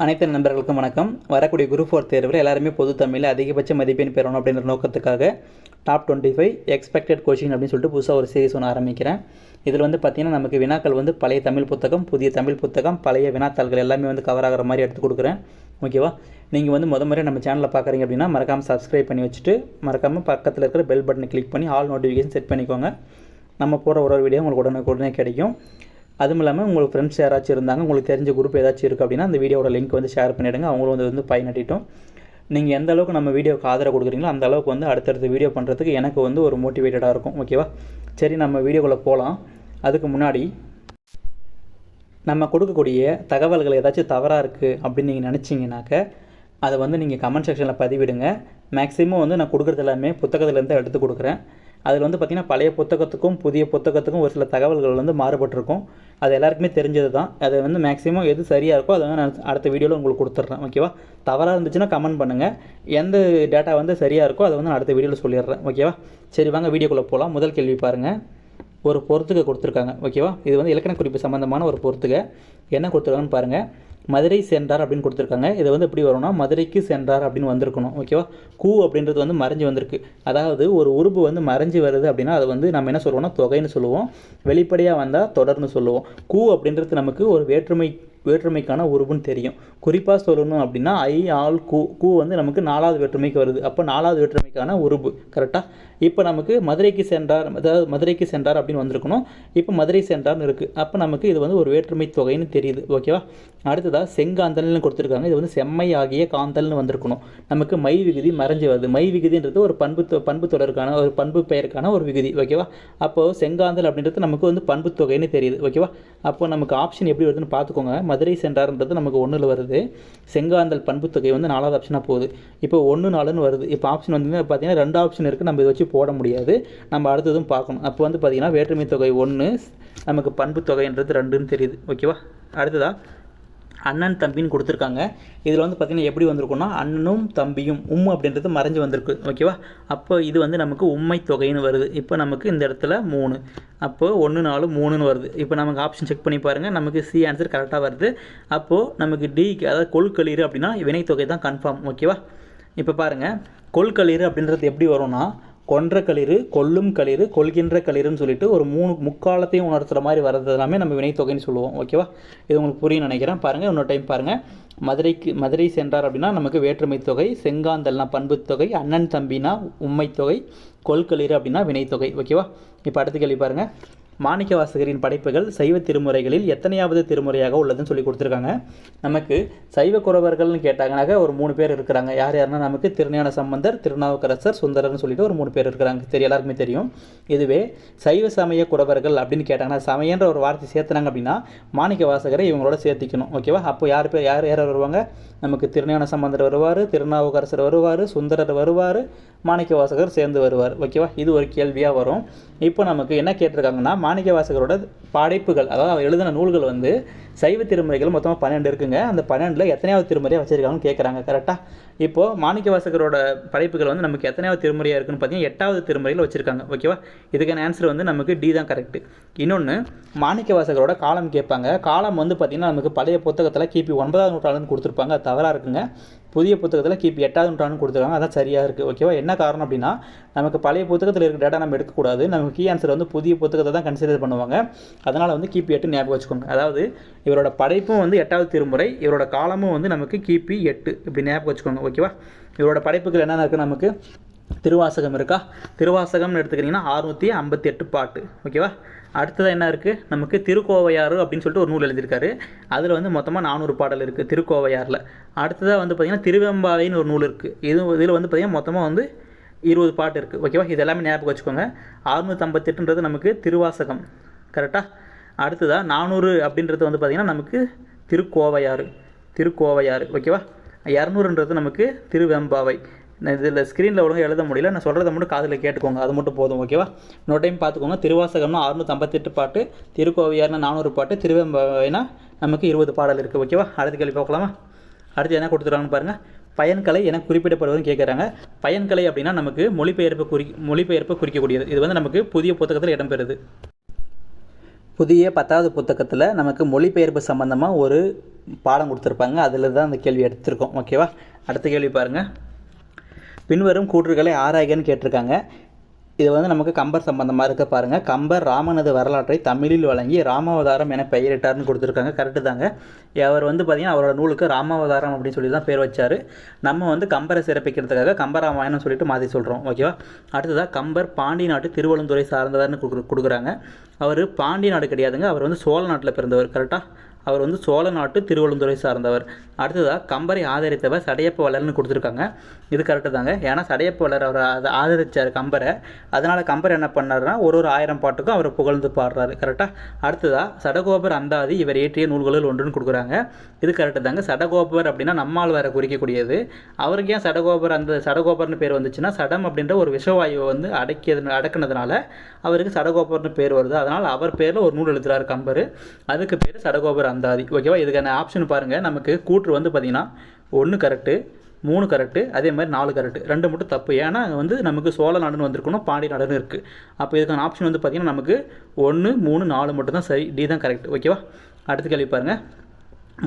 அனைத்து நண்பர்களுக்கும் வணக்கம். வரக்கூடிய குரூப் 4 தேர்வில் எல்லாருமே பொது தமிழில் அதிகபட்ச மதிப்பெண் பெறணும் அப்படின்ற நோக்கத்துக்காக டாப் 25 எக்ஸ்பெக்டட் கொஷின் அப்படின்னு சொல்லிட்டு புதுசாக ஒரு சீரிஸ் ஒன்று ஆரம்பிக்கிறேன். இதில் பார்த்திங்கன்னா நமக்கு வினாக்கள் பழைய தமிழ் புத்தகம், புதிய தமிழ் புத்தகம், பழைய வினாத்தாள்கள் எல்லாமே கவர் ஆகிற மாதிரி எடுத்து கொடுக்குறேன். ஓகேவா? நீங்கள் முறை நம்ம சேனலில் பார்க்குறீங்க அப்படின்னா மறக்காமல் சப்ஸ்கிரைப் பண்ணி வச்சுட்டு மறக்காமல் பக்கத்தில் இருக்கிற பெல் பட்டனை கிளிக் பண்ணி ஆல் நோட்டிஃபிகேஷன் செட் பண்ணிக்கோங்க. நம்ம போகிற ஒரு வீடியோ உங்களுக்கு உடனே கிடைக்கும். அதுவும் இல்லாமல் உங்களுக்கு ஃப்ரெண்ட்ஸ் யாராச்சும் இருந்தாங்க, உங்களுக்கு தெரிஞ்ச குரூப் ஏதாச்சும் இருக்குது அப்படின்னா அந்த வீடியோட லிங்க் ஷேர் பண்ணிவிடுங்க. அவங்களும் பயனட்டிட்டோம். நீங்கள் எந்த அளவுக்கு நம்ம வீடியோக்கு ஆதரவு கொடுக்குறீங்களோ அந்த அளவுக்கு அடுத்தடுத்த வீடியோ பண்ணுறதுக்கு எனக்கு ஒரு மோட்டிவேட்டடாக இருக்கும். ஓகேவா? சரி, நம்ம வீடியோக்குள்ளே போகலாம். அதுக்கு முன்னாடி நம்ம கொடுக்கக்கூடிய தகவல்கள் ஏதாச்சும் தவறாக இருக்குது அப்படின்னு நீங்கள் நினச்சிங்கனாக்க அதை நீங்கள் கமெண்ட் செக்ஷனில் பதிவிடுங்க. மேக்ஸிமம் நான் கொடுக்குறது எல்லாமே புத்தகத்துலேருந்து எடுத்து கொடுக்குறேன். அதில் பார்த்திங்கன்னா பழைய புத்தகத்துக்கும் புதிய புத்தகத்துக்கும் ஒரு சில தகவல்கள் மாறுபட்டிருக்கும். அது எல்லாருக்குமே தெரிஞ்சது தான். அதை மேக்ஸிமம் எது சரியாக இருக்கோ அதை நான் அடுத்த வீடியோவில் உங்களுக்கு கொடுத்துட்றேன். ஓகேவா? தவறாக இருந்துச்சுன்னா கமெண்ட் பண்ணுங்கள். எந்த டேட்டா சரியாக இருக்கோ அதை நான் அடுத்த வீடியோவில் சொல்லிடுறேன். ஓகேவா? சரி, வாங்க வீடியோக்குள்ளே போகலாம். முதல் கேள்வி பாருங்கள். ஒரு பொறுத்துகை கொடுத்துருக்காங்க. ஓகேவா? இது இலக்கண குறிப்பு சம்மந்தமான ஒரு பொறுத்துகை. என்ன கொடுத்துருக்காங்கன்னு பாருங்கள். மதுரை சென்றார் அப்படின்னு கொடுத்துருக்காங்க. இது எப்படி வரும்னா மதுரைக்கு சென்றார் அப்படின்னு வந்திருக்கணும். ஓகேவா? கூ அப்படின்றது மறைஞ்சு வந்திருக்கு. அதாவது ஒரு உறுப்பு மறைஞ்சு வருது அப்படின்னா அது நம்ம என்ன சொல்லுவோம்னா தொகைன்னு சொல்லுவோம். வெளிப்படையாக வந்தால் தொடர்னு சொல்லுவோம். கூ அப்படின்றது நமக்கு ஒரு வேற்றுமைக்கான உருவுன்னு தெரியும். குறிப்பாக சொல்லணும் அப்படின்னா ஐ ஆல் கூ கூ நமக்கு 4வது வேற்றுமைக்கு வருது. அப்போ 4வது வேற்றுமைக்கான உருவு. கரெக்டாக? இப்போ நமக்கு மதுரைக்கு சென்றார், அதாவது மதுரைக்கு சென்றார் அப்படின்னு வந்திருக்கணும். இப்போ மதுரை சென்றார்னு இருக்குது. அப்போ நமக்கு இது ஒரு வேற்றுமை தொகைன்னு தெரியுது. ஓகேவா? அடுத்ததாக செங்காந்தல்னு கொடுத்துருக்காங்க. இது செம்மை ஆகிய காந்தல்னு வந்திருக்கணும். நமக்கு மை விகுதி மறைஞ்சு வருது. மை விகுதின்றது ஒரு பண்பு தொடருக்கான ஒரு பண்பு பெயருக்கான ஒரு விகுதி. ஓகேவா? அப்போது செங்காந்தல் அப்படின்றது நமக்கு பண்பு தொகைன்னு தெரியுது. ஓகேவா? அப்போ நமக்கு ஆப்ஷன் எப்படி வருதுன்னு பார்த்துக்கோங்க. மதுரை சென்றார்ன்றது நமக்கு 1ல் வருது. செங்காந்தல் பண்பு தொகை 4வது ஆப்ஷனாக போகுது. இப்போ 1 4ன்னு வருது. இப்போ ஆப்ஷன் பார்த்தீங்கன்னா 2 ஆப்ஷன் இருக்குது. நம்ம இதை வச்சு போட முடியாது. நம்ம அடுத்ததும் பார்க்கணும். அப்போ பார்த்தீங்கன்னா வேற்றுமை தொகை 1, நமக்கு பண்பு தொகைன்றது 2ன்னு தெரியுது. ஓகேவா? அடுத்ததாக அண்ணன் தம்பின்னு கொடுத்துருக்காங்க. இதில் பார்த்திங்கன்னா எப்படி வந்திருக்குன்னா அண்ணனும் தம்பியும் அப்படின்றது மறைஞ்சு வந்திருக்கு. ஓகேவா? அப்போ இது நமக்கு உண்மை தொகைன்னு வருது. இப்போ நமக்கு இந்த இடத்துல 3, அப்போது 1 4 3ன்னு வருது. இப்போ நமக்கு ஆப்ஷன் செக் பண்ணி பாருங்கள். நமக்கு சி ஆன்சர் கரெக்டாக வருது. அப்போது நமக்கு டிக்கு, அதாவது கொள்களிறு அப்படின்னா வினைத்தொகை தான் கன்ஃபார்ம். ஓகேவா? இப்போ பாருங்கள், கொள்களிறு அப்படின்றது எப்படி வரும்னா கொன்ற களிறு, கொல்லும் களிறு, கொள்கின்ற களிறுன்னு சொல்லிட்டு ஒரு 3 முக்காலத்தையும் உணர்த்துற மாதிரி வர்றது எல்லாமே நம்ம வினைத்தொகைன்னு சொல்லுவோம். ஓகேவா? இது உங்களுக்கு புரியும் நினைக்கிறேன். பாருங்கள், இன்னொரு டைம் பாருங்கள். மதுரை சென்றார் அப்படின்னா நமக்கு வேற்றுமை தொகை, செங்காந்தல்னா பண்பு தொகை, அண்ணன் தம்பினா உண்மை தொகை, கொள்களிறு அப்படின்னா வினைத்தொகை. ஓகேவா? இப்போ அடுத்த கேள்வி பாருங்கள். மாணிக்கவாசகரின் படைப்புகள் சைவ திருமுறைகளில் எத்தனையாவது திருமுறையாக உள்ளதுன்னு சொல்லி கொடுத்துருக்காங்க. நமக்கு சைவ குறவர்கள்னு கேட்டாங்கனாக்க ஒரு 3 பேர் இருக்கிறாங்க. யாருன்னா நமக்கு திருஞான சம்பந்தர், திருநாவுக்கரசர், சுந்தரர்னு சொல்லிட்டு ஒரு 3 பேர் இருக்கிறாங்க. எல்லாருக்குமே தெரியும். இதுவே சைவ சமய குறவர்கள் அப்படின்னு கேட்டாங்கன்னா சமயன்ற ஒரு வார்த்தை சேர்த்துனாங்க அப்படின்னா மாணிக்கவாசகரை இவங்களோட சேர்த்திக்கணும். ஓகேவா? அப்போ யார் வருவாங்க? நமக்கு திருஞான சம்பந்தர் வருவார், திருநாவுக்கரசர் வருவார், சுந்தரர் வருவார், மாணிக்கவாசகர் சேர்ந்து வருவார். ஓகேவா? இது ஒரு கேள்வியாக வரும். இப்போ நமக்கு என்ன கேட்டிருக்காங்கன்னா மாணிக்கவாசகரோட படைப்புகள், அதாவது அவர் எழுதின நூல்கள் சைவ திருமுறைகள் மொத்தமாக 12 இருக்குங்க. அந்த 12ல் எத்தனையாவது திருமுறையாக வச்சிருக்காங்கன்னு கேட்குறாங்க. கரெக்டாக? இப்போது மாணிக்கவாசகரோட படைப்புகள் நமக்கு எத்தனையாவது திருமுறையாக இருக்குன்னு பார்த்தீங்கன்னா 8வது திருமுறையில் வச்சுருக்காங்க. ஓகேவா? இதுக்கான ஆன்சர் நமக்கு டி தான் கரெக்டு. இன்னொன்று, மாணிக்கவாசகரோட காலம் கேட்பாங்க. காலம் பார்த்திங்கன்னா நமக்கு பழைய புத்தகத்தில் கிபி 9ஆம் நூற்றாண்டுன்னு கொடுத்துருப்பாங்க. அது தவறாக இருக்குங்க. புதிய புத்தகத்தில் கிபி 8ஆவது நூற்றாண்டு கொடுத்துருக்காங்க. அதான் சரியாக இருக்குது. ஓகேவா? என்ன காரணம் அப்படின்னா நமக்கு பழைய புத்தகத்தில் இருக்கிற டேட்டா நம்ம எடுக்கக்கூடாது. நமக்கு கீ ஆன்சர் புதிய புத்தகத்தை தான் கன்சிடர் பண்ணுவாங்க. அதனால் கிபி 8 ஞாபகம் வச்சுக்கோங்க. அதாவது இவரோட படைப்பும் 8வது திருமுறை, இவரோட காலமும் நமக்கு கிபி 8 இப்படி ஞாபகம் வச்சுக்கோங்க. ஓகேவா? இவரோட படைப்புகள் என்னென்ன இருக்குது? நமக்கு திருவாசகம் இருக்கா? திருவாசகம்னு எடுத்துக்கிட்டிங்கன்னா 658 பாட்டு. ஓகேவா? அடுத்ததாக என்ன இருக்குது? நமக்கு திருக்கோவையாறு அப்படின்னு சொல்லிட்டு ஒரு நூல் எழுதியிருக்காரு. அதில் மொத்தமாக 400 பாடல் இருக்குது திருக்கோவையாறில். அடுத்ததாக பார்த்திங்கன்னா திருவெம்பாவைன்னு ஒரு நூல் இருக்குது. இதில் பார்த்திங்கன்னா மொத்தமாக 20 பாட்டு இருக்குது. ஓகேவா? இது எல்லாமே ஞாபகம் வச்சுக்கோங்க. 658ன்றது நமக்கு திருவாசகம். கரெக்டாக? அடுத்ததாக 400 அப்படின்றது பார்த்திங்கன்னா நமக்கு திருக்கோவையாறு. ஓகேவா? 200ன்றது நமக்கு திருவெம்பாவை. இதில் ஸ்க்ரீனில் ஒழுங்காக எழுத முடியல. நான் சொல்கிறத மட்டும் காதில் கேட்டுக்கோங்க. அது மட்டும் போதும். ஓகேவா? இன்னொரு டைம் பார்த்துக்கோங்க. திருவாசகம்னா 658 பாட்டு, திருக்கோவையார்னா 400 பாட்டு, திருவெம்பாவைனா நமக்கு 20 பாடல் இருக்குது. ஓகேவா? அடுத்த கேள்வி பார்க்கலாமா? அடுத்து என்ன கொடுத்துருக்காங்கன்னு பாருங்கள். பயன்கலை என குறிப்பிடப்படுவதுன்னு கேட்குறாங்க. பயன்கலை அப்படின்னா நமக்கு மொழிபெயர்ப்பு குறிக்கக்கூடியது. இது நமக்கு புதிய புத்தகத்தில் இடம்பெறுது. புதிய 10வது புத்தகத்தில் நமக்கு மொழிபெயர்ப்பு சம்மந்தமாக ஒரு பாடம் கொடுத்துருப்பாங்க, அதில் தான் அந்த கேள்வி எடுத்திருக்கோம். ஓகேவா? அடுத்த கேள்வி பாருங்கள். பின்வரும் கூற்றுகளை ஆராய்கன்னு கேட்டிருக்காங்க. இது வந்து நமக்கு கம்பர் சம்பந்தமாக இருக்க பாருங்கள். கம்பர் ராமனது வரலாற்றை தமிழில் வழங்கி ராமாவதாரம் என பெயரிட்டார்னு கொடுத்துருக்காங்க. கரெக்டு தாங்க. அவர் வந்து பார்த்திங்கன்னா அவரோட நூலுக்கு ராமாவதாரம் அப்படின்னு சொல்லி தான் பேர் வச்சார். நம்ம வந்து கம்பரை சிறப்பிக்கிறதுக்காக கம்பராமாயணம் சொல்லிட்டு மாற்றி சொல்கிறோம். ஓகேவா? அடுத்ததாக கம்பர் பாண்டி நாட்டு திருவள்ளந்துறை சார்ந்தவர்னு கொடுக்குறாங்க. அவர் பாண்டி நாடு கிடையாதுங்க, அவர் வந்து சோழ நாட்டில் பிறந்தவர். கரெக்டாக? அவர் வந்து சோழ நாட்டு திருவள்ளந்துறை சார்ந்தவர். அடுத்ததாக கம்பரை ஆதரித்தவர் சடையப்ப வள்ளல்னு கொடுத்துருக்காங்க. இது கரெக்டு தாங்க. ஏன்னா சடையப்ப வள்ளர் அவர் அதை ஆதரித்தார் கம்பரை. அதனால் கம்பர் என்ன பண்ணார்னா ஒரு 1000 பாட்டுக்கும் அவரை புகழ்ந்து பாடுறாரு. கரெக்டாக? அடுத்ததாக சடகோபர் அந்தாதி இவர் இயற்றிய நூல்களில் ஒன்றுன்னு கொடுக்குறாங்க. இது கரெக்டு தாங்க. சடகோபர் அப்படின்னா நம்மால் வேற குறிக்கக்கூடியது. அவருக்கு ஏன் சடகோபர் அந்த சடகோபர்னு பேர் வந்துச்சுன்னா சடம் அப்படின்ற ஒரு விஷவாயுவை வந்து அடக்குனதுனால அவருக்கு சடகோபர்னு பேர் வருது. அதனால் அவர் பேரில் ஒரு நூல் எழுதுகிறார் கம்பர். அதுக்கு பேர் சடகோபர் அந்தாதி. ஓகேவா? இதுக்கான ஆப்ஷன் பாருங்கள். நமக்கு கூற்று வந்து பார்த்திங்கன்னா 1 கரெக்டு, 3 கரெக்டு, அதே மாதிரி 4 கரெக்டு, 2 மட்டும் தப்பு. ஏன்னா வந்து நமக்கு சோழ நாடுன்னு வந்திருக்கணும், பாண்டி நாடுன்னு இருக்குது. அப்போ இதுக்கான ஆப்ஷன் வந்து பார்த்திங்கன்னா நமக்கு 1, 3, 4 மட்டும் தான் சரி. டி தான் கரெக்ட். ஓகேவா? அடுத்த கேள்வி பாருங்கள்.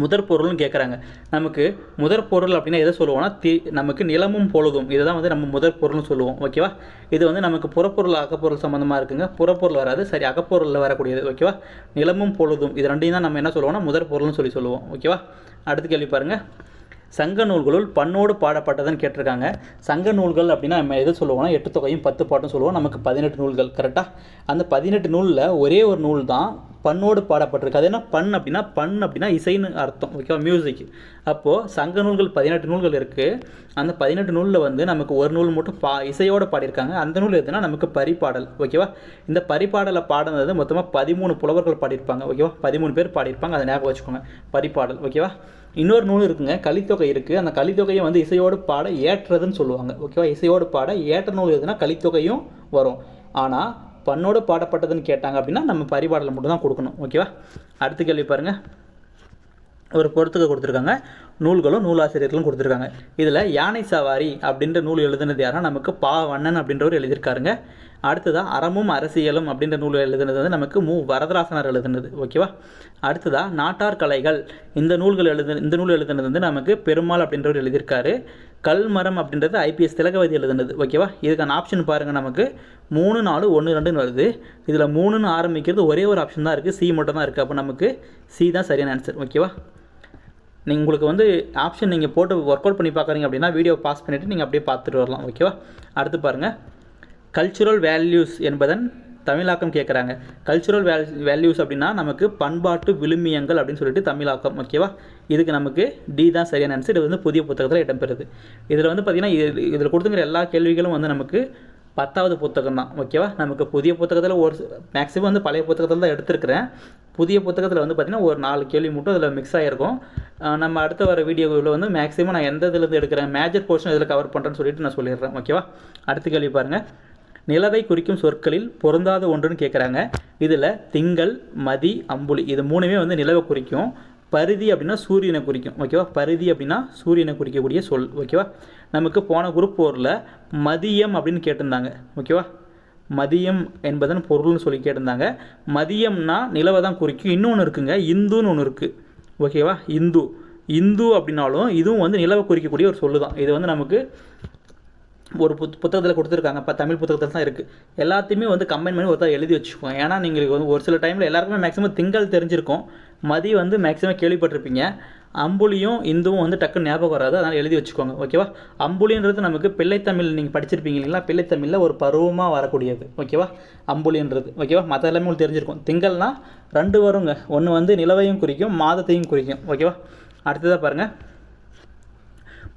முதற் பொருள்னு கேட்குறாங்க. நமக்கு முதற் பொருள் அப்படின்னா எதை சொல்லுவோம்னா நமக்கு நிலமும் பொழுதும், இதை தான் வந்து நம்ம முதற் பொருள்னு சொல்லுவோம். ஓகேவா? இது வந்து நமக்கு புறப்பொருள் அகப்பொருள் சம்மந்தமாக இருக்குங்க. புறப்பொருள் வராது, சரி அகப்பொருளில் வரக்கூடியது. ஓகேவா? நிலமும் பொழுதும் இது ரெண்டையும் தான் நம்ம என்ன சொல்லுவோம்னா முதற் பொருள்னு சொல்லுவோம். ஓகேவா? அடுத்த கேள்வி பாருங்கள். சங்க நூல்களுள் பண்ணோடு பாடப்பட்டதுன்னு கேட்டிருக்காங்க. சங்க நூல்கள் அப்படின்னா நம்ம எது சொல்லுவோம்னா 8 தொகையும் 10 பாட்டும் சொல்லுவோம். நமக்கு 18 நூல்கள். கரெக்டாக? அந்த 18 நூலில் ஒரே ஒரு நூல் தான் பண்ணோடு பாடப்பட்டிருக்கு. அது என்ன அப்படின்னா இசைன்னு அர்த்தம். ஓகேவா? மியூசிக். அப்போது சங்க நூல்கள் 18 நூல்கள் இருக்குது. அந்த 18 நூலில் வந்து நமக்கு ஒரு நூல் மட்டும் இசையோடு பாடியிருக்காங்க. அந்த நூல் எதுனா நமக்கு பரிபாடல். ஓகேவா? இந்த பரிபாடலை பாடுனது மொத்தமாக 13 புலவர்கள் பாடியிருப்பாங்க. ஓகேவா? 13 பேர் பாடியிருப்பாங்க. அதை ஞாபகம் வச்சுக்கோங்க. பரிபாடல். ஓகேவா? இன்னொரு நூல் இருக்குங்க, கலித்தொகை இருக்குது. அந்த கலித்தொகையை வந்து இசையோடு பாட ஏற்றதுன்னு சொல்லுவாங்க. ஓகேவா? இசையோடு பாட ஏற்ற நூல் எதுனா கலித்தொகையும் வரும். ஆனால் பண்ணோடு பாடப்பட்டதுன்னு கேட்டாங்க அப்படின்னா நம்ம பரிபாடலை மட்டும் தான் கொடுக்கணும். ஓகேவா? அடுத்த கேள்வி பாருங்கள். ஒரு பொறுத்துக்க கொடுத்துருக்காங்க. நூல்களும் நூலாசிரியர்களும் கொடுத்துருக்காங்க. இதில் யானை சவாரி அப்படின்ற நூல் எழுதுனது யாருன்னா நமக்கு வண்ணன் அப்படின்றவர் எழுதியிருக்காருங்க. அடுத்ததாக அறமும் அரசியலும் அப்படின்ற நூல் எழுதுனது வந்து நமக்கு வரதராசனார் எழுதுனது. ஓகேவா? அடுத்ததாக நாட்டார் கலைகள் இந்த நூல் எழுதுனது வந்து நமக்கு பெருமாள் அப்படின்றவர் எழுதியிருக்காரு. கல்மரம் அப்படின்றது ஐபிஎஸ் திலகவதி எழுதுனது. ஓகேவா? இதுக்கான ஆப்ஷன் பாருங்கள். நமக்கு 3, 4, 1, 2ன்னு வருது. இதில் 3ன்னு ஆரம்பிக்கிறது ஒரே ஒரு ஆப்ஷன் தான் இருக்குது, சி மட்டும் தான் இருக்குது. அப்போ நமக்கு சி தான் சரியான ஆன்சர். ஓகேவா? உங்களுக்கு வந்து ஆப்ஷன் நீங்கள் போட்டு ஒர்க் அவுட் பண்ணி பார்க்குறீங்க அப்படின்னா வீடியோ பாஸ் பண்ணிவிட்டு நீங்கள் அப்படியே பார்த்துட்டு வரலாம். ஓகேவா? அடுத்து பாருங்கள். கல்ச்சுரல் வேல்யூஸ் என்பதன் தமிழாக்கம் கேட்குறாங்க. கல்ச்சுரல் வேல்யூஸ் அப்படின்னா நமக்கு பண்பாட்டு விழுமியங்கள் அப்படின்னு சொல்லிட்டு தமிழாக்கம். ஓகேவா? இதுக்கு நமக்கு டி தான் சரியான ஆன்சர். இது வந்து புதிய புத்தகத்தில் இடம்பெறுது. இதில் வந்து பார்த்திங்கன்னா இதில் கொடுத்துங்கிற எல்லா கேள்விகளும் வந்து நமக்கு 10வது புத்தகம் தான். ஓகேவா? நமக்கு புதிய புத்தகத்தில் ஒரு மேக்ஸிமம் வந்து பழைய புத்தகத்தில் தான் எடுத்துருக்கிறேன். புதிய புத்தகத்தில் வந்து பார்த்திங்கன்னா ஒரு 4 கேள்வி மட்டும் அதில் மிக்ஸ் ஆகிருக்கும். நம்ம அடுத்த வர வீடியோவில் வந்து மேக்ஸிமம் நான் எந்த இதுலேருந்து எடுக்கிறேன், மேஜர் போர்ஷன் இதில் கவர் பண்ணுறேன்னு சொல்லிட்டு நான் சொல்லிடுறேன். ஓகேவா? அடுத்த கேள்வி பாருங்கள். நிலவை குறிக்கும் சொற்களில் பொருந்தாத ஒன்றுன்னு கேட்குறாங்க. இதில் திங்கள், மதி, அம்புலி இது 3மே வந்து நிலவை குறிக்கும். பரிதி அப்படின்னா சூரியனை குறிக்கும். ஓகேவா? பரிதி அப்படின்னா சூரியனை குறிக்கக்கூடிய சொல். ஓகேவா? நமக்கு போன குரூப் 4ல் மதியம் அப்படின்னு கேட்டிருந்தாங்க. ஓகேவா? மதியம் என்பதன் பொருள்னு சொல்லி கேட்டிருந்தாங்க. மதியம்னா நிலவை தான் குறிக்கும். இன்னொன்று இருக்குங்க, இந்துன்னு ஒன்று இருக்குது. ஓகேவா? இந்து அப்படின்னாலும் இதுவும் வந்து நிலவை குறிக்கக்கூடிய ஒரு சொல்லு தான். இது வந்து நமக்கு ஒரு புத்தகத்தில் கொடுத்துருக்காங்க. இப்போ தமிழ் புத்தகத்தில் தான் இருக்குது. எல்லாத்தையுமே வந்து கம்பைன் பண்ணி ஒருத்தர் எழுதி வச்சுக்கோங்க. ஏன்னா நீங்கள் வந்து ஒரு சில டைமில் எல்லாருக்குமே மேக்ஸிமம் திங்கள் தெரிஞ்சிருக்கும், மதி வந்து மேக்ஸிமம் கேள்விப்பட்டிருப்பீங்க. அம்புலியும் இந்துவும் வந்து டக்குன்னு ஞாபகம் வராது, அதனால் எழுதி வச்சுக்கோங்க. ஓகேவா? அம்புலின்றது நமக்கு பிள்ளைத்தமிழ் நீங்கள் படிச்சிருப்பீங்க இல்லைங்களா? பிள்ளைத்தமிழில் ஒரு பருவமாக வரக்கூடியது. ஓகேவா? அம்புலின்றது. ஓகேவா? மற்ற எல்லாமே உங்களுக்கு தெரிஞ்சிருக்கும். திங்கள்னா 2 வருங்க. ஒன்று வந்து நிலவையும் குறிக்கும், மாதத்தையும் குறிக்கும். ஓகேவா? அடுத்ததாக பாருங்கள்.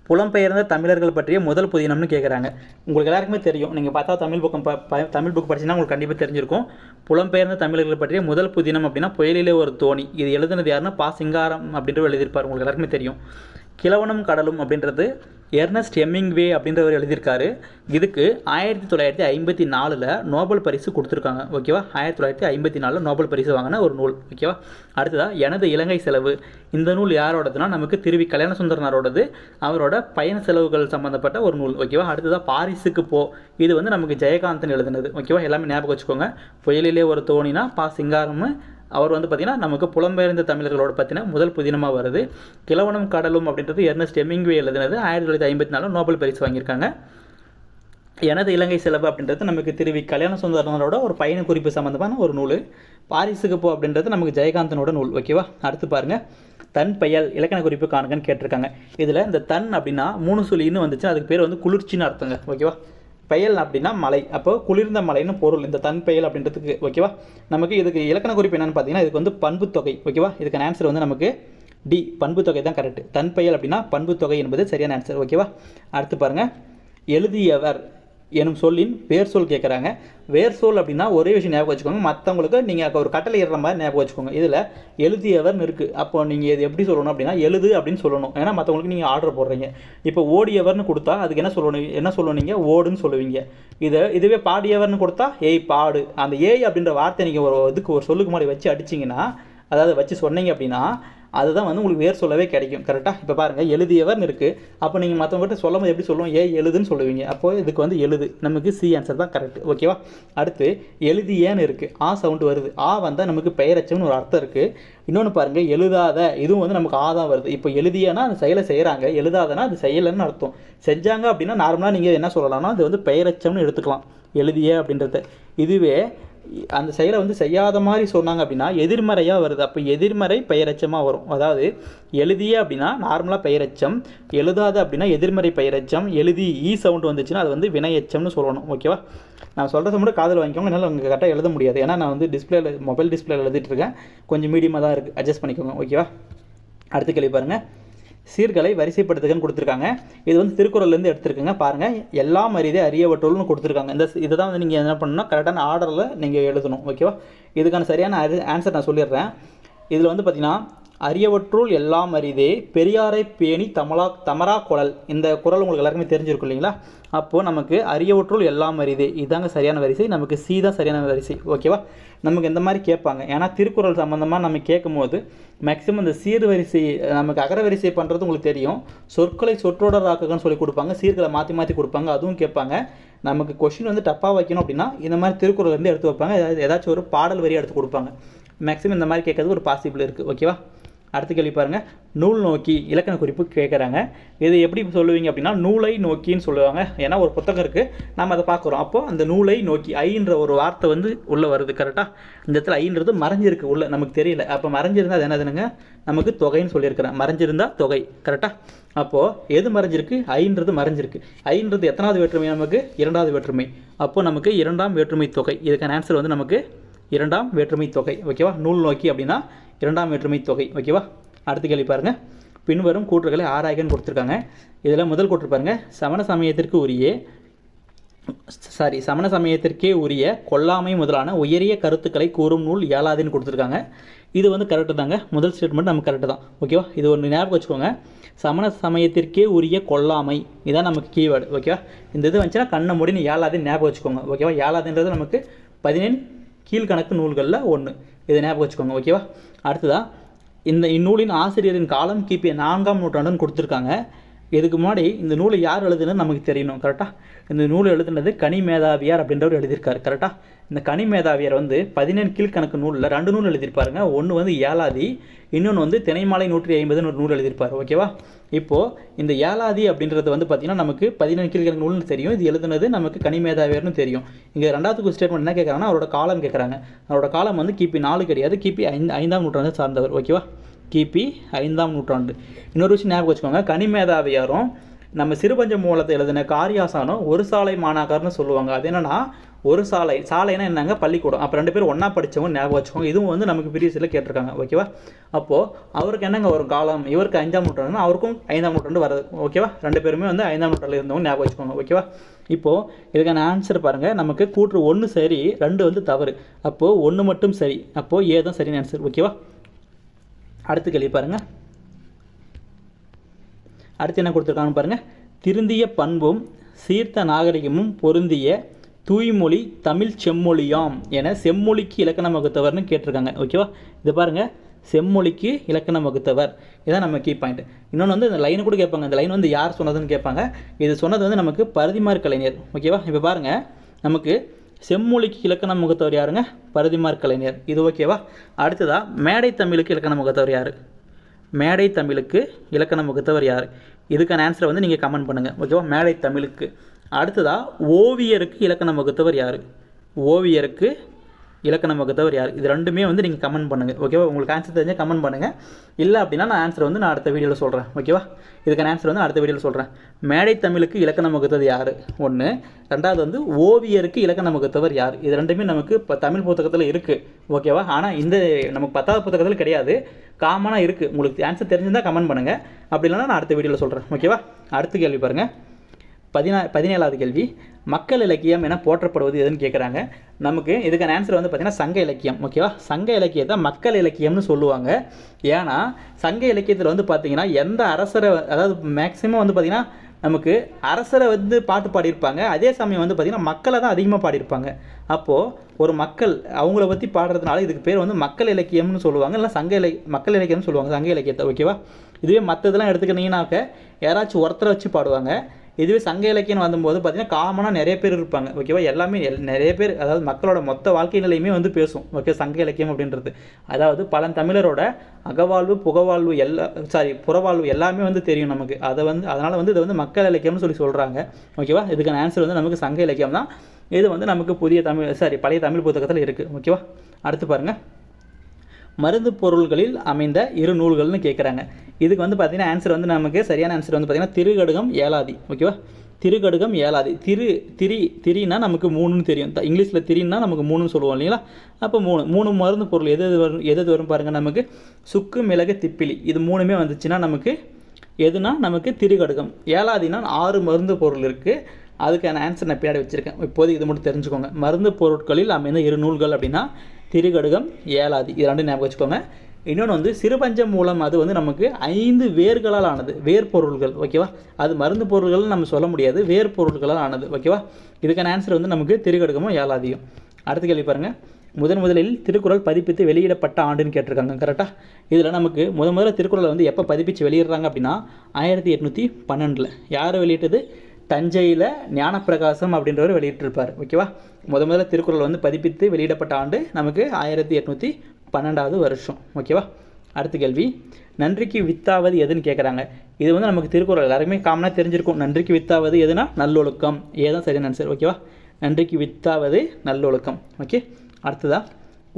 புலம்பெயர்ந்த தமிழர்கள் பற்றிய முதல் புதினம்னு கேட்குறாங்க. உங்களுக்கு எல்லாருக்குமே தெரியும். நீங்கள் பார்த்தா தமிழ் புக் படிச்சிங்கன்னா உங்களுக்கு கண்டிப்பாக தெரிஞ்சிருக்கும். புலம்பெயர்ந்த தமிழர்கள் பற்றிய முதல் புதினம் அப்படின்னா புயலிலே ஒரு தோணி. இது எழுதுனது யாருன்னா சிங்காரம் அப்படின்றவர் எழுதியிருப்பார். உங்களுக்கு எல்லாருக்குமே தெரியும். கிழவனும் கடலும் அப்படின்றது எர்னஸ்ட் ஹெமிங்வே அப்படின்றவர் எழுதியிருக்காரு. இதுக்கு 1954 நோபல் பரிசு கொடுத்துருக்காங்க. ஓகேவா? 1954 நோபல் பரிசு வாங்கின ஒரு நூல். ஓகேவா? அடுத்ததாக எனது இலங்கை செலவு. இந்த நூல் யாரோடதுன்னா நமக்கு திருவி கல்யாணசுந்தரனாரோடது. அவரோட பயண செலவுகள் சம்மந்தப்பட்ட ஒரு நூல். ஓகேவா? அடுத்ததாக பாரிஸுக்கு போ. இது வந்து நமக்கு ஜெயகாந்தன் எழுதுனது. ஓகேவா? எல்லாமே ஞாபகம் வச்சுக்கோங்க. புயலிலே ஒரு தோணினா சிங்காரம், அவர் வந்து பார்த்திங்கன்னா நமக்கு புலம்பெயர்ந்த தமிழர்களோட பார்த்தீங்கன்னா முதல் புதினமாக வருது. கிழவனும் கடலும் அப்படின்றது எர்னஸ்ட் ஹெமிங்வே எழுதினது. 1954 நோபல் பரிசு வாங்கியிருக்காங்க. எனது இலங்கை செலவு அப்படின்றது நமக்கு திருவி கல்யாண சுந்தரனோட ஒரு பயண குறிப்பு சம்மந்தமான ஒரு நூல். பாரிஸுக்கு போ அப்படின்றது நமக்கு ஜெயகாந்தனோட நூல். ஓகேவா, அடுத்து பாருங்கள், தன் பெயல் இலக்கண குறிப்பு காணுங்கன்னு கேட்டிருக்காங்க. இதில் இந்த தன் அப்படின்னா 3 சொல்லின்னு வந்துச்சு, அதுக்கு பேர் வந்து குளிர்ச்சின்னு அர்த்தங்க. ஓகேவா, பெயல் அப்படின்னா மலை, அப்போ குளிர்ந்த மலைன்னு பொருள் இந்த தன் பெயல் அப்படின்றதுக்கு. ஓகேவா, நமக்கு இதுக்கு இலக்கண குறிப்பு என்னென்னு பார்த்தீங்கன்னா இதுக்கு வந்து பண்பு தொகை. ஓகேவா, இதுக்கான ஆன்சர் வந்து நமக்கு டி, பண்பு தொகை தான் கரெக்ட். தன் பெயல் அப்படின்னா பண்பு தொகை என்பது சரியான ஆன்சர். ஓகேவா, அடுத்து பாருங்கள், எழுதியவர் எனும் சொல்லின் வேர் சொல் கேட்குறாங்க. வேர் சொல் அப்படின்னா ஒரே விஷயம் ஞாபகம் வச்சுக்கோங்க, மற்றவங்களுக்கு நீங்கள் ஒரு கட்டளை இடுற மாதிரி ஞாபகம் வச்சுக்கோங்க. இதில் எழுதியவர்னு இருக்குது, அப்போ நீங்கள் இது எப்படி சொல்லணும் அப்படின்னா எழுது அப்படின்னு சொல்லணும். ஏன்னா மற்றவங்களுக்கு நீங்கள் ஆர்டர் போடுறீங்க. இப்போ ஓடியவர்னு கொடுத்தா அதுக்கு என்ன சொல்லணும் நீங்கள் ஓடுன்னு சொல்லுவீங்க. இதுவே பாடியவர்னு கொடுத்தா ஏய் பாடு. அந்த ஏய் அப்படின்ற வார்த்தை நீங்கள் ஒரு சொல்லுக்கு மாதிரி வச்சு அடிச்சிங்கன்னா, அதாவது வச்சு சொன்னீங்க அப்படின்னா அதுதான் வந்து உங்களுக்கு வேர் சொல்லவே கிடைக்கும். கரெக்டாக, இப்போ பாருங்கள் எழுதியவர்னு இருக்குது, அப்போ நீங்கள் மற்றவங்ககிட்ட சொல்லும் போது எப்படி சொல்லுவோம், எழுதுன்னு சொல்லுவீங்க. அப்போது இதுக்கு வந்து எழுது, நமக்கு சி ஆன்சர் தான் கரெக்ட். ஓகேவா, அடுத்து எழுதியேன்னு இருக்குது, ஆ சவுண்டு வருது. ஆ வந்தால் நமக்கு பெயரச்சம்னு ஒரு அர்த்தம் இருக்குது. இன்னொன்று பாருங்கள், எழுதாத, இதுவும் வந்து நமக்கு ஆ தான் வருது. இப்போ எழுதியனா அந்த செயலை செய்கிறாங்க, எழுதாதனா அது செய்யலைன்னு அர்த்தம். செஞ்சாங்க அப்படின்னா நார்மலாக நீங்கள் என்ன சொல்லலாம்னா அது வந்து பெயரச்சம்னு எடுத்துக்கலாம், எழுதிய அப்படின்றத. இதுவே அந்த செயலை வந்து செய்யாத மாதிரி சொன்னாங்க அப்படின்னா எதிர்மறையாக வருது. அப்போ எதிர்மறை பெயரச்சமாக வரும். அதாவது எழுதிய அப்படின்னா நார்மலாக பெயரச்சம், எழுதாத அப்படின்னா எதிர்மறை பெயரச்சம், எழுதி ஈ சவுண்டு வந்துச்சுன்னா அது வந்து வினையச்சம்னு சொல்லணும். ஓகேவா, நான் சொல்கிறத மட்டும் காதில் வாங்கிக்கோங்க, என்னால் உங்களுக்கு கரெக்டாக எழுத முடியாது. ஏன்னா நான் வந்து மொபைல் டிஸ்பிளேல எழுதிட்டு இருக்கேன், கொஞ்சம் மீடியமாக தான் இருக்குது, அட்ஜஸ்ட் பண்ணிக்கோங்க. ஓகேவா, அடுத்து கேள்வி பாருங்கள், சீர்களை வரிசைப்படுத்துகன்னு கொடுத்துருக்காங்க. இது வந்து திருக்குறள்லேருந்து எடுத்துருக்குங்க. பாருங்கள், எல்லாம் அரிதே அரியவற்றுள்னு கொடுத்துருக்காங்க. இதை தான் வந்து நீங்கள் என்ன பண்ணணும்னா கரெக்டான ஆர்டரில் நீங்கள் எழுதணும். ஓகேவா, இதுக்கான சரியான ஆன்சர் நான் சொல்லிடுறேன். இதில் வந்து பார்த்திங்கன்னா அரியவற்றுள் எல்லாம் அரிதே பெரியாரை பேணி தமரா குழல், இந்த குறள் உங்களுக்கு எல்லாருக்குமே தெரிஞ்சிருக்கும் இல்லைங்களா. அப்போது நமக்கு அரியவற்றுள் எல்லாம் அரிதே இதாங்க சரியான வரிசை, நமக்கு சி தான் சரியான வரிசை. ஓகேவா, நமக்கு இந்த மாதிரி கேட்பாங்க. ஏன்னா திருக்குறள் சம்மந்தமாக நம்ம கேட்கும் போது மேக்ஸிமம் இந்த சீர் வரிசை நமக்கு அகர வரிசை பண்ணுறது உங்களுக்கு தெரியும். சொற்களை சொற்றொடராக்குன்னு சொல்லி கொடுப்பாங்க, சீர்களை மாற்றி மாற்றி கொடுப்பாங்க, அதுவும் கேட்பாங்க. நமக்கு கொஷின் வந்து டப்பாக வைக்கணும் அப்படின்னா இந்த மாதிரி திருக்குறள்லேருந்து எடுத்து வைப்பாங்க, ஏதாச்சும் ஒரு பாடல் வரி எடுத்து கொடுப்பாங்க. மேக்ஸிமம் இந்த மாதிரி கேட்கறது ஒரு பாசிபிள் இருக்குது. ஓகேவா, அடுத்து கேள்வி பாருங்கள், நூல் நோக்கி இலக்கண குறிப்பு கேட்குறாங்க. இது எப்படி சொல்லுவீங்க அப்படின்னா நூலை நோக்கின்னு சொல்லுவாங்க. ஏன்னா ஒரு புத்தகம் இருக்குது, நம்ம அதை பார்க்குறோம். அப்போது அந்த நூலை நோக்கி ஐன்ற ஒரு வார்த்தை வந்து உள்ளே வருது. கரெக்டாக, இந்த இடத்துல ஐன்றது மறைஞ்சிருக்கு, உள்ளே நமக்கு தெரியல. அப்போ மறைஞ்சிருந்தால் அது என்னதுங்க, நமக்கு தொகைன்னு சொல்லியிருக்கிறேன். மறைஞ்சிருந்தால் தொகை. கரெக்டாக, அப்போது எது மறைஞ்சிருக்கு, ஐன்றது மறைஞ்சிருக்கு. ஐன்றது எத்தனாவது வேற்றுமை, நமக்கு 2வது வேற்றுமை. அப்போது நமக்கு 2ஆம் வேற்றுமை தொகை. இதுக்கான ஆன்சர் வந்து நமக்கு 2ஆம் வேற்றுமை தொகை. ஓகேவா, நூல் நோக்கி அப்படின்னா 2ஆம் வேற்றுமை தொகை. ஓகேவா, அடுத்த கேள்வி பாருங்கள், பின்வரும் கூற்றுகளை ஆராய்கன்னு கொடுத்துருக்காங்க. இதில் முதல் கூற்று பாருங்கள், சமண சமயத்திற்கே உரிய கொல்லாமை முதலான உயரிய கருத்துக்களை கூறும் நூல் இயலாதுன்னு கொடுத்துருக்காங்க. இது வந்து கரெக்டு தாங்க, முதல் ஸ்டேட்மெண்ட் நமக்கு கரெக்டு தான். ஓகேவா, இது ஒன்று ஞாபகம் வச்சுக்கோங்க, சமண சமயத்திற்கே உரிய கொல்லாமை, இதான் நமக்கு கீவேர்டு. ஓகேவா, இந்த இது வந்துச்சுன்னா கண்ணை முடின்னு இயலாதுன்னு ஞாபகம் வச்சுக்கோங்க. ஓகேவா, இயலாதுன்றது நமக்கு 17 கீழ்கணக்கு நூல்களில் ஒன்று, இதை ஞாபகம் வச்சுக்கோங்க. ஓகேவா, அடுத்ததான் இந்நூலின் ஆசிரியரின் காலம் கிபி 4ஆம் நூற்றாண்டுன்னு கொடுத்துருக்காங்க. இதுக்கு முன்னாடி இந்த நூலை யார் எழுதுனது நமக்கு தெரியணும். கரெக்டாக, இந்த நூலை எழுதுனது கனிமேதாவியார் அப்படின்றவர் எழுதியிருக்காரு. கரெக்டாக, இந்த கனிமேதாவியார் வந்து 17 கீழ்கணக்கு நூலில் 2 நூல் எழுதியிருப்பாருங்க. ஒன்று வந்து ஏலாதி, இன்னொன்று வந்து திணைமாலை 150 ஒரு நூல் எழுதியிருப்பார். ஓகேவா, இப்போது இந்த ஏலாதி அப்படின்றது வந்து பார்த்திங்கன்னா நமக்கு 17 கீழ்கணக்கு நூல்னு தெரியும், இது எழுதுனது நமக்கு கனிமேதாவியார்னு தெரியும். இங்கே 2வது ஸ்டேட்மெண்ட் என்ன கேட்குறாங்கன்னா அவரோட காலம் கேட்குறாங்க. அவரோட காலம் வந்து கிபி 4 கிடையாது, கிபி 5ஆம் நூற்றாண்டு சார்ந்தவர். ஓகேவா, கிபி 5ஆம் நூற்றாண்டு. இன்னொரு விஷயம் ஞாபகம் வச்சுக்கோங்க, கனிமேதாவியாரும் நம்ம சிறுபஞ்ச மூலத்தை எழுதின காரியாசானும் ஒரு சாலை மாணாக்கர்னு சொல்லுவாங்க. அது என்னென்னா ஒரு சாலைனா என்னங்க, பள்ளிக்கூடம். அப்போ 2 பேரும் ஒன்றா படித்தவங்க ஞாபகம் வச்சுக்கோங்க. இதுவும் வந்து நமக்கு ப்ரீவியஸில் கேட்டிருக்காங்க. ஓகேவா, அப்போது அவருக்கு என்னங்க ஒரு காலம், இவருக்கு 5ஆம் நூற்றாண்டுனா அவருக்கும் 5ஆம் நூற்றாண்டு வருது. ஓகேவா, 2 பேருமே வந்து 5ஆம் நூற்றாண்டில் இருந்தவங்க ஞாபகம் வச்சுக்கோங்க. ஓகேவா, இப்போது இதுக்கான ஆன்சர் பாருங்கள், நமக்கு கூற்று 1 சரி 2 வந்து தவறு. அப்போது 1 மட்டும் சரி, அப்போது ஏ தான் சரியான ஆன்சர். ஓகேவா, அடுத்து கேள்வி பாருங்கள், அடுத்து என்ன கொடுத்துருக்காங்க பாருங்கள், திருந்திய பண்பும் சீர்த்த நாகரிகமும் பொருந்திய தூய்மொழி தமிழ் செம்மொழியாம் என செம்மொழிக்கு இலக்கணம் வகுத்தவர்னு கேட்டிருக்காங்க. ஓகேவா, இது பாருங்கள், செம்மொழிக்கு இலக்கணம் வகுத்தவர், இதான் நம்ம கீ பாயிண்ட். இன்னொன்று வந்து இந்த லைனை கூட கேட்பாங்க, இந்த லைன் வந்து யார் சொன்னதுன்னு கேட்பாங்க. இது சொன்னது வந்து நமக்கு பரிதிமார் கலைஞர். ஓகேவா, இப்போ பாருங்கள், நமக்கு செம்மொழிக்கு இலக்கண முகத்தவர் யாருங்க? பரிதிமாற் கலைஞர். இது ஓகேவா? அடுத்ததாக மேடை தமிழுக்கு இலக்கண முகத்தவர் யார்? மேடை தமிழுக்கு இலக்கண முகத்தவர் யார்? இதுக்கான ஆன்சரை வந்து நீங்கள் கமெண்ட் பண்ணுங்கள், ஓகேவா? மேடை தமிழுக்கு. அடுத்ததாக ஓவியருக்கு இலக்கண முகத்தவர் யார்? ஓவியருக்கு இலக்கண முகத்தவர் யார்? இது ரெண்டுமே வந்து நீங்கள் கமெண்ட் பண்ணுங்கள், ஓகேவா? உங்களுக்கு ஆன்சர் தெரிஞ்சால் கமெண்ட் பண்ணுங்கள். இல்லை அப்படின்னா நான் ஆன்சர் வந்து நான் அடுத்த வீடியோவில் சொல்கிறேன், ஓகேவா? இதுக்கான ஆன்சர் வந்து அடுத்த வீடியோவில் சொல்கிறேன். மேடை தமிழுக்கு இலக்கண முகத்தவர் யார்? ஒன்று. ரெண்டாவது வந்து ஓவியருக்கு இலக்கண முகத்தவர் யார்? இது ரெண்டுமே நமக்கு இப்போ தமிழ் புத்தகத்தில் இருக்குது, ஓகேவா? ஆனால் இந்த நமக்கு 10வது புத்தகத்தில் கிடையாது, காமனாக இருக்குது. உங்களுக்கு ஆன்சர் தெரிஞ்சிருந்தால் கமெண்ட் பண்ணுங்கள், அப்படி இல்லைனா நான் அடுத்த வீடியோவில் சொல்கிறேன், ஓகேவா? அடுத்த கேள்வி பாருங்கள். 17வது கேள்வி. மக்கள் இலக்கியம் என போற்றப்படுவது எதுன்னு கேட்குறாங்க. நமக்கு இதுக்கான ஆன்சர் வந்து பார்த்திங்கன்னா சங்க இலக்கியம், ஓகேவா? சங்க இலக்கியத்தை மக்கள் இலக்கியம்னு சொல்லுவாங்க. ஏன்னா சங்க இலக்கியத்தில் வந்து பார்த்திங்கன்னா எந்த அரசரை, அதாவது மேக்ஸிமம் வந்து பார்த்திங்கன்னா நமக்கு அரசரை வந்து பாட்டு பாடியிருப்பாங்க, அதே சமயம் வந்து பார்த்திங்கன்னா மக்களை தான் அதிகமாக பாடியிருப்பாங்க. அப்போது ஒரு மக்கள் அவங்கள பற்றி பாடுறதுனால இதுக்கு பேர் வந்து மக்கள் இலக்கியம்னு சொல்லுவாங்க, இல்லை மக்கள் இலக்கியம்னு சொல்லுவாங்க சங்க இலக்கியத்தை, ஓகேவா? இதுவே மற்றதெல்லாம் எடுத்துக்கிட்டிங்கன்னாக்க யாராச்சும் ஒருத்தரை வச்சு பாடுவாங்க. இதுவே சங்க இலக்கியம் வந்தபோது பார்த்திங்கன்னா காமனாக நிறைய பேர் இருப்பாங்க, ஓகேவா? எல்லாமே நிறைய பேர், அதாவது மக்களோட மொத்த வாழ்க்கை நிலையுமே வந்து பேசும், ஓகே? சங்க இலக்கியம் அப்படின்றது அதாவது பழந்தமிழரோட அகவாழ்வு புகவாழ்வு புறவாழ்வு எல்லாமே வந்து தெரியும் நமக்கு. அதனால் வந்து இதை வந்து மக்கள் இலக்கியம்னு சொல்கிறாங்க, ஓகேவா? இதுக்கான ஆன்சர் வந்து நமக்கு சங்க இலக்கியம் தான். இது வந்து நமக்கு பழைய தமிழ் புத்தகத்தில் இருக்குது, ஓகேவா? அடுத்து பாருங்கள். மருந்து பொருள்களில் அமைந்த இரு நூல்கள்னு கேட்குறாங்க. இதுக்கு வந்து பார்த்திங்கன்னா ஆன்சர் வந்து நமக்கு சரியான ஆன்சர் வந்து பார்த்திங்கன்னா திருக்கடுகம் ஏலாதி, ஓகேவா? திருக்கடுகம் ஏலாதி. திரினா நமக்கு 3ன்னு தெரியும், இங்கிலீஷில் திரின்னா நமக்கு 3ன்னு சொல்லுவோம் இல்லைங்களா? அப்போ 3 மருந்து பொருள் எது வரும் பாருங்கள். நமக்கு சுக்கு மிளகு திப்பிலி இது 3மே வந்துச்சுன்னா நமக்கு எதுனா நமக்கு திருக்கடுகம். ஏலாதினா 6 மருந்து பொருள் இருக்குது. அதுக்கான ஆன்சர் நான் பின்னாடி வச்சுருக்கேன், இப்போது இது மட்டும் தெரிஞ்சுக்கோங்க. மருந்து பொருட்களில் அமைந்த இரு நூல்கள் அப்படின்னா திருக்கடுகம் ஏலாதி, இது ரெண்டும் ஞாபகம் வச்சுக்கோங்க. இன்னொன்று வந்து சிறுபஞ்சம் மூலம், அது வந்து நமக்கு 5 வேர்களால் ஆனது, வேர்பொருள்கள், ஓகேவா? அது மருந்து பொருள்கள் நம்ம சொல்ல முடியாது, வேர்பொருள்களால் ஆனது, ஓகேவா? இதுக்கான ஆன்சர் வந்து நமக்கு திருக்கடுகமும் ஏலாதியும். அடுத்த கேள்வி பாருங்கள். முதலில் திருக்குறள் பதிப்பித்து வெளியிடப்பட்ட ஆண்டுன்னு கேட்டிருக்காங்க, கரெக்டாக? இதில் நமக்கு முதல்ல திருக்குறளை வந்து எப்போ பதிப்பித்து வெளியிடுறாங்க அப்படின்னா 1812. யார் வெளியிட்டது? தஞ்சையில் ஞானப்பிரகாசம் அப்படின்றவர் வெளியிட்டிருப்பார், ஓகேவா? முதல்ல திருக்குறள் வந்து பதிப்பித்து வெளியிடப்பட்ட ஆண்டு நமக்கு 1812வது வருஷம், ஓகேவா? அடுத்த கேள்வி. நன்றிக்கு வித்தாவது எதுன்னு கேட்குறாங்க. இது வந்து நமக்கு திருக்குறள் எல்லாருமே காமனாக தெரிஞ்சிருக்கும். நன்றிக்கு வித்தாவது எதுனா நல்லொழுக்கம், ஏதான் சரியான ஆன்சர், ஓகேவா? நன்றிக்கு வித்தாவது நல்லொழுக்கம், ஓகே? அடுத்ததாக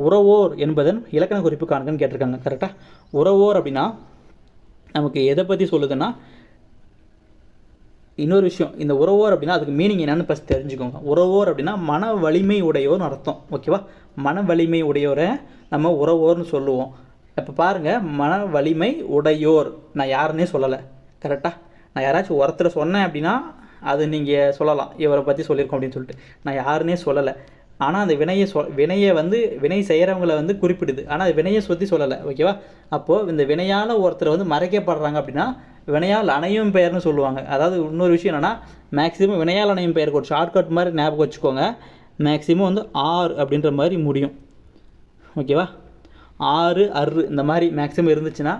உறவோர் என்பதன் இலக்கண குறிப்பு காண்கன்னு கேட்டிருக்காங்க, கரெக்டாக? உறவோர் அப்படின்னா நமக்கு எதை பற்றி சொல்லுதுன்னா, இன்னொரு விஷயம், இந்த உறவோர் அப்படின்னா அதுக்கு மீனிங் என்னென்னு ஃபஸ்ட் தெரிஞ்சுக்கோங்க. உறவோர் அப்படின்னா மன வலிமை உடையோர்னு அர்த்தம், ஓகேவா? மன வலிமை உடையோரை நம்ம உறவோர்னு சொல்லுவோம். இப்போ பாருங்கள், மன வலிமை உடையோர் நான் யாருன்னே சொல்லலை, கரெக்டாக? நான் யாராச்சும் ஒருத்தரை சொன்னேன் அப்படின்னா அது நீங்கள் சொல்லலாம், இவரை பற்றி சொல்லியிருக்கோம் அப்படின்னு சொல்லிட்டு. நான் யாருன்னே சொல்லலை, ஆனால் அந்த வினையை வந்து வினை செய்கிறவங்களை வந்து குறிப்பிடுது, ஆனால் அது வினையை சுற்றி சொல்லலை, ஓகேவா? அப்போது இந்த வினையால் ஒருத்தரை வந்து மறைக்கப்படுறாங்க அப்படின்னா வினையால் அணையும் பெயர்னு சொல்லுவாங்க. அதாவது இன்னொரு விஷயம் என்னென்னா, மேக்ஸிமம் வினையால் அணையும் பெயருக்கு ஒரு ஷார்ட்கட் மாதிரி ஞாபகம் வச்சுக்கோங்க. மேக்ஸிமம் வந்து ஆர் அப்படின்ற மாதிரி முடியும், ஓகேவா? 6 அரு இந்த மாதிரி மேக்ஸிமம் இருந்துச்சுன்னா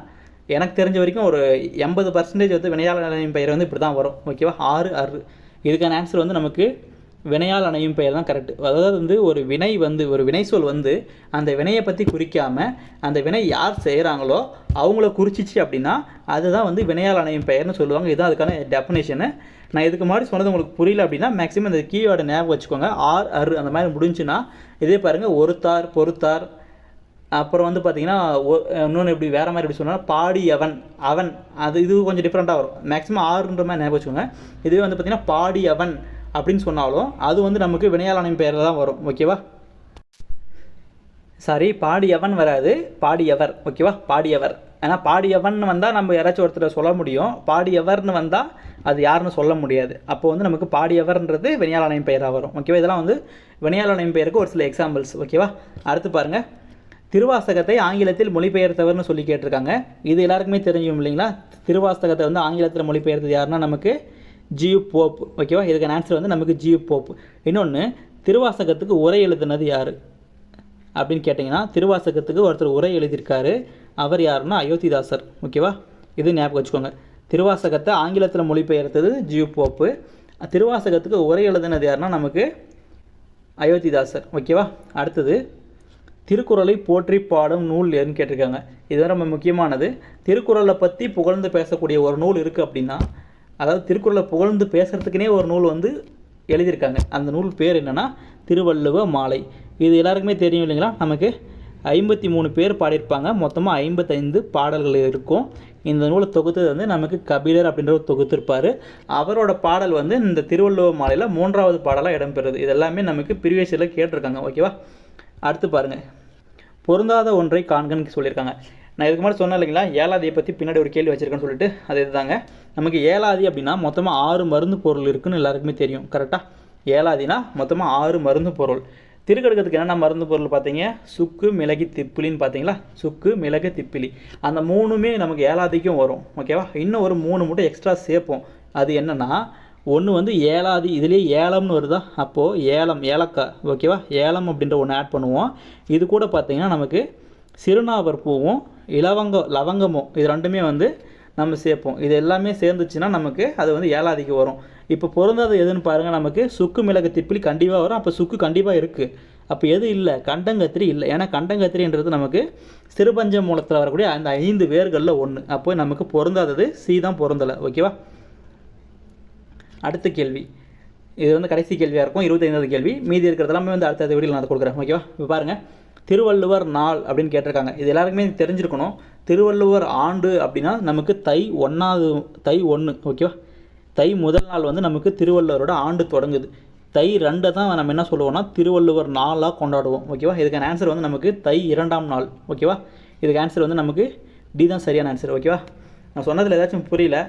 எனக்கு தெரிஞ்ச வரைக்கும் ஒரு 80% வந்து வினையால் அணையும் பெயர் வந்து இப்படி தான் வரும், ஓகேவா? 6 அரு. இதுக்கான ஆன்சர் வந்து நமக்கு வினையால் அணையும் பெயர் தான் கரெக்டு. அதாவது வந்து ஒரு வினை சொல் வந்து அந்த வினையை பற்றி குறிக்காமல் அந்த வினை யார் செய்கிறாங்களோ அவங்கள குறிச்சிச்சு அப்படின்னா அதுதான் வந்து வினையால் அணையும் பெயர்னு சொல்லுவாங்க. இதுதான் அதுக்கான டெஃபினேஷனு. நான் இதுக்கு முன்னாடி சொன்னது உங்களுக்கு புரியல அப்படின்னா மேக்ஸிமம் இந்த கீவேர்டை ஞாபகம் வச்சுக்கோங்க. ஆர் அரு அந்த மாதிரி முடிஞ்சுன்னா இதே பாருங்கள், ஒருத்தார் பொறுத்தார். அப்புறம் வந்து பார்த்திங்கன்னா இன்னொன்று எப்படி வேறு மாதிரி எப்படி சொன்னால் பாடியவன் அவன், இது கொஞ்சம் டிஃப்ரெண்ட்டாக வரும். மேக்ஸிமம் ஆறுன்ற மாதிரி ஞாபகம் வச்சுக்கோங்க. இதுவே வந்து பார்த்திங்கன்னா பாடியவன் அப்படின்னு சொன்னாலும் அது வந்து நமக்கு வினையால் அணையும் பெயரில் தான் வரும், ஓகேவா? பாடியவன் வராது, பாடியவர், ஓகேவா? பாடியவர். ஏன்னா பாடியவன் வந்தால் நம்ம யாராச்சும் ஒருத்தர் சொல்ல முடியும், பாடியவர்னு வந்தால் அது யாருன்னு சொல்ல முடியாது. அப்போ வந்து நமக்கு பாடியவர்ன்றது வினையால் அணையும் பெயராக வரும், ஓகேவா? இதெல்லாம் வந்து வினையால் அணையும் பெயருக்கு ஒரு சில எக்ஸாம்பிள்ஸ், ஓகேவா? அடுத்து பாருங்கள். திருவாசகத்தை ஆங்கிலத்தில் மொழிபெயர்த்தவர்னு சொல்லி கேட்டிருக்காங்க. இது எல்லாருக்குமே தெரியும் இல்லைங்களா? திருவாசகத்தை வந்து ஆங்கிலத்தில் மொழிபெயர்த்தது யாருன்னா நமக்கு ஜியு போப், ஓகேவா? இதுக்கான ஆன்சர் வந்து நமக்கு ஜியு போப். இன்னொன்று, திருவாசகத்துக்கு உரை எழுதுனது யார் அப்படின்னு கேட்டிங்கன்னா திருவாசகத்துக்கு ஒருத்தர் உரை எழுதியிருக்காரு. அவர் யாருன்னா அயோத்திதாசர், ஓகேவா? இது ஞாபகம் வச்சுக்கோங்க. திருவாசகத்தை ஆங்கிலத்தில் மொழிபெயர்த்தது ஜியு போப்பு. திருவாசகத்துக்கு உரை எழுதுனது யாருன்னா நமக்கு அயோத்திதாசர். ஓகேவா. அடுத்தது திருக்குறளை போற்றி பாடும் நூல் எதுன்னு கேட்டிருக்காங்க. இது ரொம்ப முக்கியமானது. திருக்குறளை பற்றி புகழ்ந்து பேசக்கூடிய ஒரு நூல் இருக்குது அப்படின்னா, அதாவது திருக்குறளை புகழ்ந்து பேசுகிறதுக்குனே ஒரு நூல் வந்து எழுதியிருக்காங்க. அந்த நூல் பேர் என்னென்னா திருவள்ளுவ மாலை. இது எல்லாருக்குமே தெரியும் இல்லைங்களா. நமக்கு 53 பேர் பாடியிருப்பாங்க. மொத்தமாக 55 பாடல்கள் இருக்கும். இந்த நூலை தொகுத்தது வந்து நமக்கு கபிலர் அப்படின்றவர் தொகுத்திருப்பார். அவரோட பாடல் வந்து இந்த திருவள்ளுவ மாலையில் 3வது பாடலாக இடம்பெறுது. இது எல்லாமே நமக்கு ப்ரீவியஸ் இயரில் கேட்டிருக்காங்க. ஓகேவா. அடுத்து பாருங்கள், பொருந்தாத ஒன்றை காண்கன்னு சொல்லியிருக்காங்க. நான் இதுக்கு முன்னாடி சொன்னேன் இல்லைங்களா, ஏலாதியை பற்றி பின்னாடி ஒரு கேள்வி வச்சுருக்கேன்னு சொல்லிட்டு, அது இதுதாங்க. நமக்கு ஏலாதி அப்படின்னா மொத்தமாக 6 மருந்து பொருள் இருக்குதுன்னு எல்லாருக்குமே தெரியும். கரெக்டாக. ஏலாதினா மொத்தமாக 6 மருந்து பொருள். திருக்கடுக்கத்துக்கு என்னென்ன மருந்து பொருள் பார்த்தீங்க, சுக்கு மிளகு திப்பிலின்னு பார்த்தீங்களா. சுக்கு மிளகு திப்பிலி அந்த 3மே நமக்கு ஏலாதிக்கும் வரும். ஓகேவா. இன்னும் ஒரு 3 மட்டும் எக்ஸ்ட்ரா சேர்ப்போம். அது என்னென்னா, ஒன்று வந்து ஏலாதி, இதுலேயே ஏலம்னு வருதா, அப்போது ஏலம், ஏலக்காய். ஓகேவா. ஏலம் அப்படின்ற ஒன்று ஆட் பண்ணுவோம். இது கூட பார்த்திங்கன்னா நமக்கு சிறுநாவர் பூவும் லவங்கமும் இது ரெண்டுமே வந்து நம்ம சேர்ப்போம். இது எல்லாமே சேர்ந்துச்சுன்னா நமக்கு அது வந்து ஏலாதிக்கு வரும். இப்போ பொருந்தாது எதுன்னு பாருங்கள், நமக்கு சுக்கு மிளகு திப்பிலி கண்டிப்பாக வரும். அப்போ சுக்கு கண்டிப்பாக இருக்குது. அப்போ எது இல்லை, கண்டங்கத்திரி இல்லை. ஏன்னா கண்டங்கத்திரின்றது நமக்கு சிறுபஞ்ச மூலத்தில் வரக்கூடிய அந்த 5 வேர்களில் ஒன்று. அப்போ நமக்கு பொருந்தாதது சி தான் பொருந்தலை. ஓகேவா. அடுத்த கேள்வி, இது வந்து கடைசி கேள்வியாக இருக்கும், 25வது கேள்வி. மீதி இருக்கிறதெல்லாமே வந்து அடுத்த வீடியோவில் நான் கொடுக்குறேன். ஓகேவா. இப்போ பாருங்கள், திருவள்ளுவர் நாள் அப்படின்னு கேட்டிருக்காங்க. இது எல்லாருக்குமே தெரிஞ்சிருக்கணும். திருவள்ளுவர் ஆண்டு அப்படின்னா நமக்கு தை 1. ஓகேவா. தை முதல் நாள் வந்து நமக்கு திருவள்ளுவரோட ஆண்டு தொடங்குது. தை 2 தான் நம்ம என்ன சொல்லுவோம்னா திருவள்ளுவர் நாளாக கொண்டாடுவோம். ஓகேவா. இதுக்கான ஆன்சர் வந்து நமக்கு தை 2ஆம் நாள். ஓகேவா. இதுக்கு ஆன்சர் வந்து நமக்கு டி தான் சரியான ஆன்சர். ஓகேவா. நான் சொன்னதில் ஏதாச்சும் புரியல,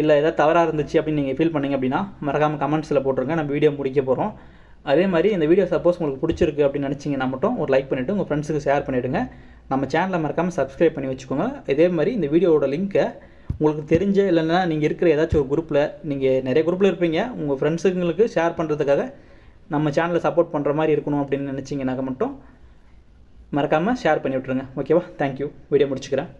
இல்லை ஏதாவது தவறாக இருந்துச்சு அப்படின்னு நீங்கள் ஃபீல் பண்ணிங்க அப்படின்னா மறக்காமல் கமெண்ட்ஸில் போட்டுருங்க. நம்ம வீடியோ முடிக்க போகிறோம். அதே மாதிரி இந்த வீடியோ சப்போஸ் உங்களுக்கு பிடிச்சிருக்கு அப்படின்னு நினச்சிங்கன்னா மட்டும் ஒரு லைக் பண்ணிவிட்டு உங்கள் ஃப்ரெண்ட்ஸுக்கு ஷேர் பண்ணிவிடுங்க. நம்ம சேனலை மறக்காமல் சப்ஸ்கிரைப் பண்ணி வச்சுக்கோங்க. இதே மாதிரி இந்த வீடியோவோட லிங்க்கை உங்களுக்கு தெரிஞ்ச, இல்லைன்னா நீங்கள் இருக்கிற ஏதாச்சும் ஒரு குரூப்பில், நீங்கள் நிறைய குரூப்பில் இருப்பீங்க, உங்கள் ஃப்ரெண்ட்ஸுங்களுக்கு ஷேர் பண்ணுறதுக்காக நம்ம சேனலை சப்போர்ட் பண்ணுற மாதிரி இருக்கணும் அப்படின்னு நினச்சிங்கனாக்க மட்டும் மறக்காமல் ஷேர் பண்ணி விட்ருங்க. ஓகேவா. தேங்க்யூ. வீடியோ முடிச்சுக்கிறேன்.